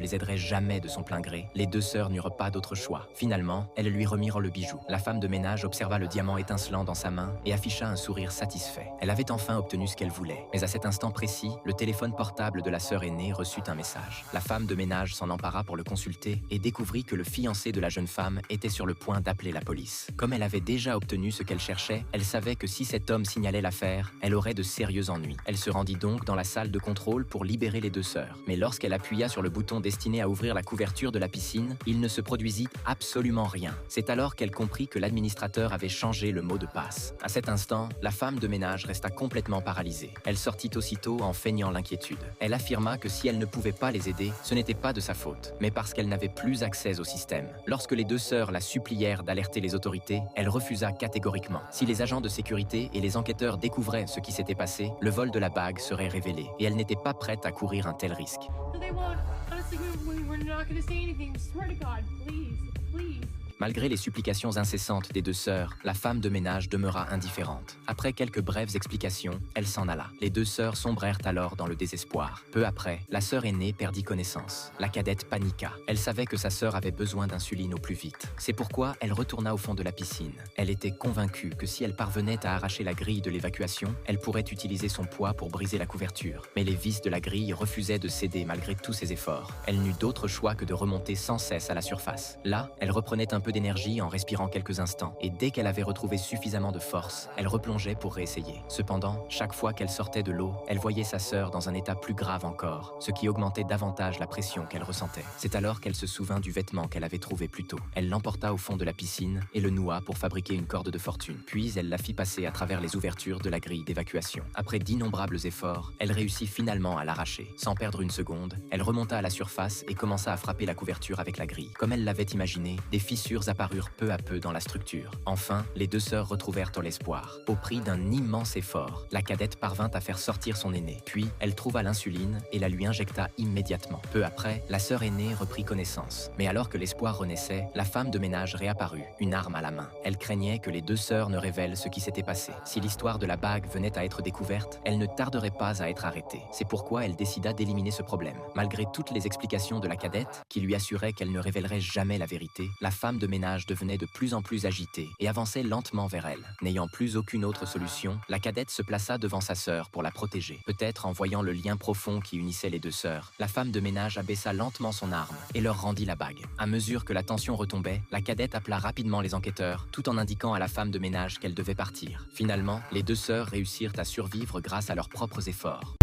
les aiderait jamais de son plein gré, les deux sœurs n'eurent pas d'autre choix. Finalement, elles lui remirent le bijou. La femme de ménage observa le diamant étincelant dans sa main et afficha un sourire satisfait. Elle avait enfin obtenu ce qu'elle voulait. Mais à cet instant précis, le téléphone portable de la sœur aînée reçut un message. La femme de ménage s'en empara pour le consulter et découvrit que le fiancé de la jeune femme était sur le point d'appeler la police. Comme elle avait déjà obtenu ce qu'elle cherchait, elle savait que si cet homme signalait l'affaire, elle aurait de sérieux ennuis. Elle se rendit donc dans la salle de contrôle pour libérer les deux sœurs. Mais lorsqu'elle appuya sur le bouton destiné à ouvrir la couverture de la piscine, il ne se produisit absolument rien. C'est alors qu'elle comprit que l'administrateur avait changé le mot de passe. À cet instant, la femme de ménage resta complètement paralysée. Elle sortit aussitôt en feignant l'inquiétude. Elle affirma que si elle ne pouvait pas les aider, ce n'était pas de sa faute, mais parce qu'elle n'avait plus accès au système. Lorsque les deux sœurs la supplièrent d'alerter les autorités, elle refusa catégoriquement. Si les agents de sécurité et les enquêteurs découvraient ce qui s'était passé, le vol de la bague serait révélé, et elle n'était pas prête à courir un tel risque. Malgré les supplications incessantes des deux sœurs, la femme de ménage demeura indifférente. Après quelques brèves explications, elle s'en alla. Les deux sœurs sombrèrent alors dans le désespoir. Peu après, la sœur aînée perdit connaissance. La cadette paniqua. Elle savait que sa sœur avait besoin d'insuline au plus vite. C'est pourquoi elle retourna au fond de la piscine. Elle était convaincue que si elle parvenait à arracher la grille de l'évacuation, elle pourrait utiliser son poids pour briser la couverture. Mais les vis de la grille refusaient de céder malgré tous ses efforts. Elle n'eut d'autre choix que de remonter sans cesse à la surface. Là, elle reprenait un peu d'énergie en respirant quelques instants, et dès qu'elle avait retrouvé suffisamment de force, elle replongeait pour réessayer. Cependant, chaque fois qu'elle sortait de l'eau, elle voyait sa sœur dans un état plus grave encore, ce qui augmentait davantage la pression qu'elle ressentait. C'est alors qu'elle se souvint du vêtement qu'elle avait trouvé plus tôt. Elle l'emporta au fond de la piscine et le noua pour fabriquer une corde de fortune. Puis elle la fit passer à travers les ouvertures de la grille d'évacuation. Après d'innombrables efforts, elle réussit finalement à l'arracher. Sans perdre une seconde, elle remonta à la surface et commença à frapper la couverture avec la grille. Comme elle l'avait imaginé, des fissures apparurent peu à peu dans la structure. Enfin, les deux sœurs retrouvèrent l'espoir. Au prix d'un immense effort, la cadette parvint à faire sortir son aînée. Puis, elle trouva l'insuline et la lui injecta immédiatement. Peu après, la sœur aînée reprit connaissance. Mais alors que l'espoir renaissait, la femme de ménage réapparut, une arme à la main. Elle craignait que les deux sœurs ne révèlent ce qui s'était passé. Si l'histoire de la bague venait à être découverte, elle ne tarderait pas à être arrêtée. C'est pourquoi elle décida d'éliminer ce problème. Malgré toutes les explications de la cadette, qui lui assurait qu'elle ne révélerait jamais la vérité, la femme de ménage devenait de plus en plus agitée et avançait lentement vers elle. N'ayant plus aucune autre solution, la cadette se plaça devant sa sœur pour la protéger. Peut-être en voyant le lien profond qui unissait les deux sœurs, la femme de ménage abaissa lentement son arme et leur rendit la bague. À mesure que la tension retombait, la cadette appela rapidement les enquêteurs, tout en indiquant à la femme de ménage qu'elle devait partir. Finalement, les deux sœurs réussirent à survivre grâce à leurs propres efforts.